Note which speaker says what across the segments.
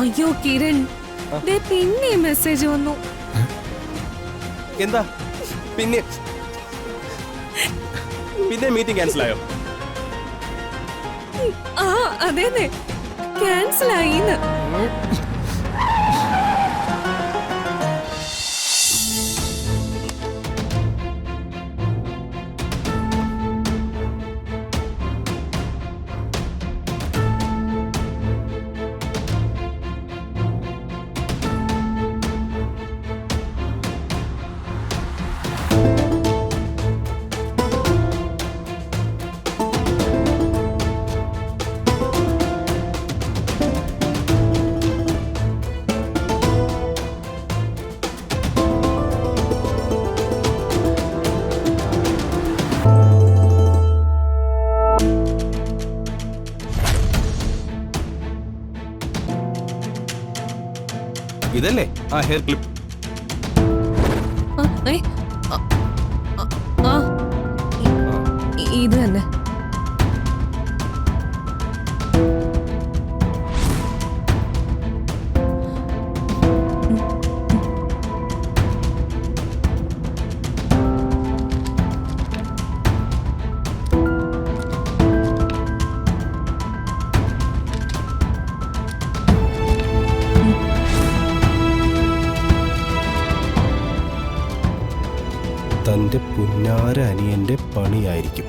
Speaker 1: അയ്യോ കിരൺ, ദേ പിന്നെ മെസ്സേജ് വന്നു.
Speaker 2: എന്താ പിന്നെ പിന്നെ മീറ്റിംഗ് ക്യാൻസൽ ആയോ?
Speaker 1: ആ അതേന്നെ, ക്യാൻസൽ ആയിന്ന്.
Speaker 2: ഇതല്ലേ ആ ഹെയർ ക്ലിപ്പ്?
Speaker 1: ഇത് തന്നെ.
Speaker 2: തന്റെ പുന്നാര അനിയന്റെ പണിയായിരിക്കും.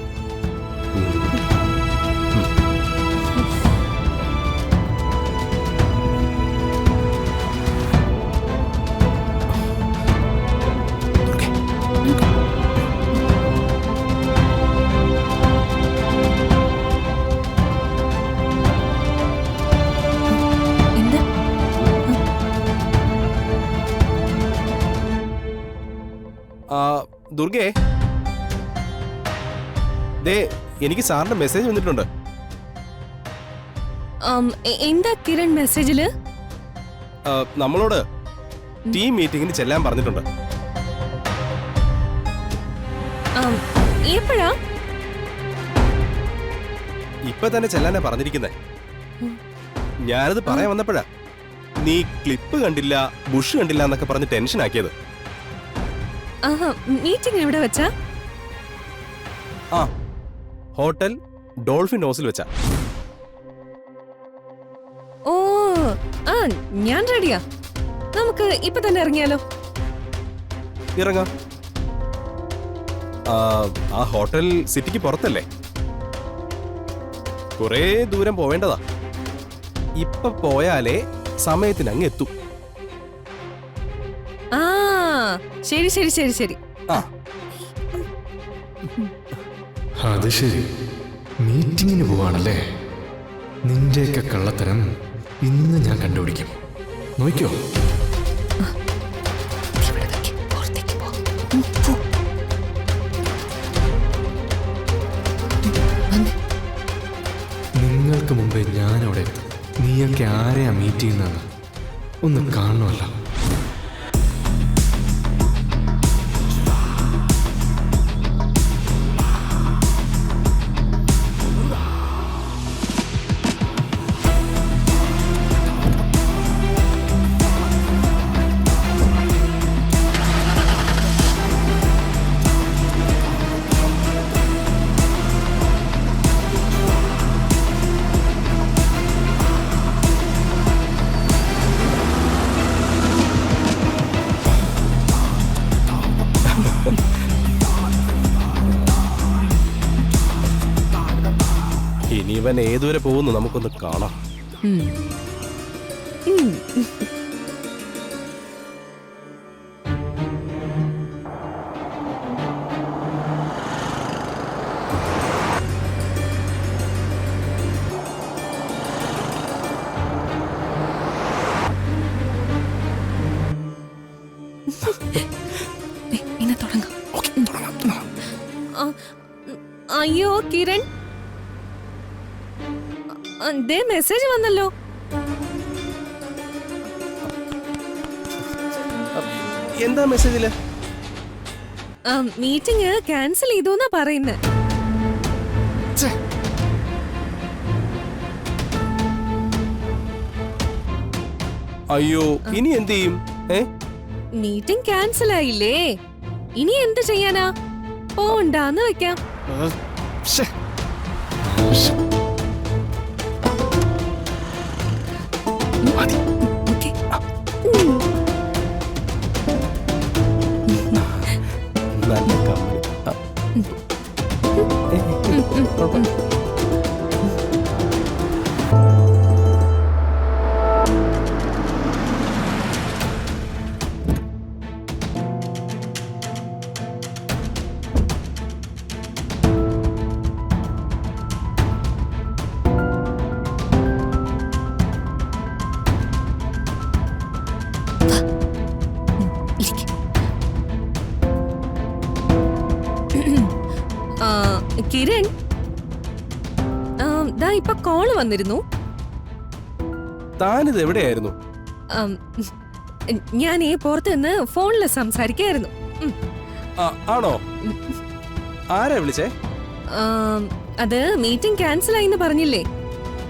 Speaker 2: ദുർഗേ, ദേ എനിക്ക് സാറിന്റെ മെസ്സേജ് വന്നിട്ടുണ്ട്.
Speaker 1: എന്താ കിരൺ മെസ്സേജില്?
Speaker 2: നമ്മളോട് ടീം മീറ്റിംഗിന് ചെല്ലാൻ പറഞ്ഞിട്ടുണ്ട്.
Speaker 1: എപ്പോഴാ?
Speaker 2: ഇപ്പൊ തന്നെ ചെല്ലാനാ പറഞ്ഞിരിക്കുന്നേ. ഞാനത് പറയാൻ വന്നപ്പോഴാ നീ ക്ലിപ്പ് കണ്ടില്ല, ബുഷ് കണ്ടില്ല എന്നൊക്കെ പറഞ്ഞ് ടെൻഷൻ ആക്കിയത്.
Speaker 1: മീറ്റിംഗ് എവിടെ വെച്ചാ?
Speaker 2: ഹോട്ടൽ ഡോൾഫിൻ ഹൗസിൽ വെച്ചാ.
Speaker 1: ഓ ഞാൻ റെഡിയാ. നമുക്ക് ഇപ്പൊ തന്നെ ഇറങ്ങിയാലോ?
Speaker 2: ഇറങ്ങാം. ആ ഹോട്ടൽ സിറ്റിക്ക് പുറത്തല്ലേ, കുറേ ദൂരം പോവേണ്ടതാ. ഇപ്പൊ പോയാലേ സമയത്തിന് അങ്ങ് എത്തും.
Speaker 1: ശരി ശരി ശരി ശരി.
Speaker 3: അത് ശരി, മീറ്റിങ്ങിന് പോവാണല്ലേ? നിന്റെയൊക്കെ കള്ളത്തരം ഇന്ന് ഞാൻ കണ്ടുപിടിക്കും. നോക്കിയോ? നിങ്ങൾക്ക് മുമ്പേ ഞാനവിടെ എത്തും. നീയൊക്കെ ആരെയാ മീറ്റ് ചെയ്യുന്നതെന്ന് ഒന്ന് കാണണമല്ലോ.
Speaker 2: ഇനി ഇവൻ ഏതുവരെ പോകുന്നു നമുക്കൊന്ന് കാണാം.
Speaker 1: അയ്യോ കിരൺ, മെസ്സേജ് വന്നല്ലോ.
Speaker 2: എന്താ മെസ്സേജില്?
Speaker 1: മീറ്റിംഗ് ക്യാൻസൽ ചെയ്തു പറയുന്നത്.
Speaker 2: അയ്യോ ഇനി എന്ത് ചെയ്യും?
Speaker 1: മീറ്റിംഗ് ക്യാൻസൽ ആയില്ലേ, ഇനി എന്ത് ചെയ്യാനാ? പോണ്ടാന്ന് വെക്കാം.
Speaker 3: ശ്ശെ.
Speaker 1: ഓക്കേ.
Speaker 2: നല്ല കമ്പനി.
Speaker 1: കിരൺ, ദാ ഇപ്പൊ കോള് വന്നിരുന്നു.
Speaker 2: താനിത് എവിടെയായിരുന്നു?
Speaker 1: ഞാൻ പുറത്ത് നിന്ന് ഫോണില് സംസാരിക്കായിരുന്നു.
Speaker 2: ആണോ? ആരാ വിളിച്ചേ?
Speaker 1: അത് മീറ്റിംഗ് ക്യാൻസൽ ആയിന്ന് പറഞ്ഞില്ലേ,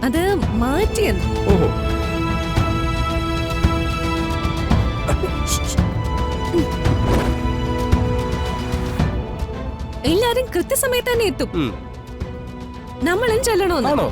Speaker 1: അത് മാറ്റിയെന്ന്.
Speaker 2: ഓഹോ.
Speaker 1: എല്ലാരും കൃത്യസമയത്ത് തന്നെ എത്തും. നമ്മളും ചെല്ലണോന്ന്.
Speaker 2: ആണോ?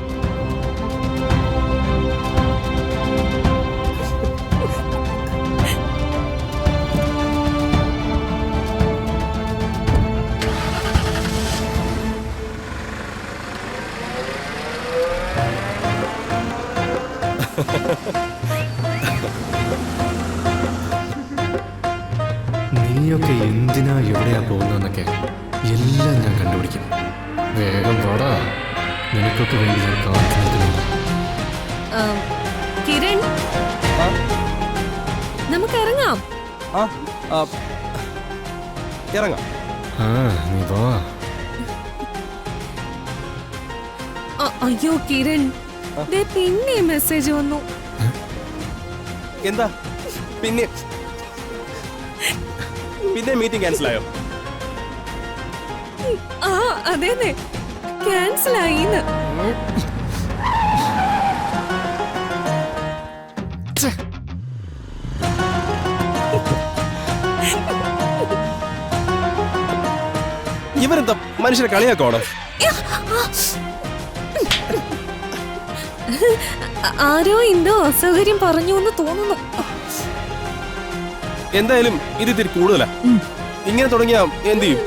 Speaker 3: നീയൊക്കെ എന്തിനാ എവിടെയാ പോകുന്നതെന്നൊക്കെ എല്ലാം ഞാൻ കണ്ടുപിടിക്കും. വേഗം പോടാ, നിനക്കൊക്കെ വേണ്ടി ഞാൻ കാത്തു നിൽക്കുന്നു.
Speaker 1: കിരൺ, നമുക്ക് ഇറങ്ങാം.
Speaker 2: ഇറങ്ങാം.
Speaker 3: നീ പോവാ.
Speaker 1: അയ്യോ കിരൺ, പിന്നെ മെസ്സേജ് വന്നു.
Speaker 2: എന്താ? പിന്നെ മീറ്റിംഗ് ക്യാൻസൽ ആയോ?
Speaker 1: അതേന്നെ, ക്യാൻസൽ ആയിന്ന്.
Speaker 2: ഇവരെന്താ മനുഷ്യരെ കളിയാക്കോണോ?
Speaker 1: ആരോ എന്തോ അസൗകര്യം പറഞ്ഞു എന്ന് തോന്നുന്നു.
Speaker 2: എന്തായാലും ഇത് ഇത്തിരി കൂടുതലാ. ഇങ്ങനെ തുടങ്ങിയാ എന്ത് ചെയ്യും?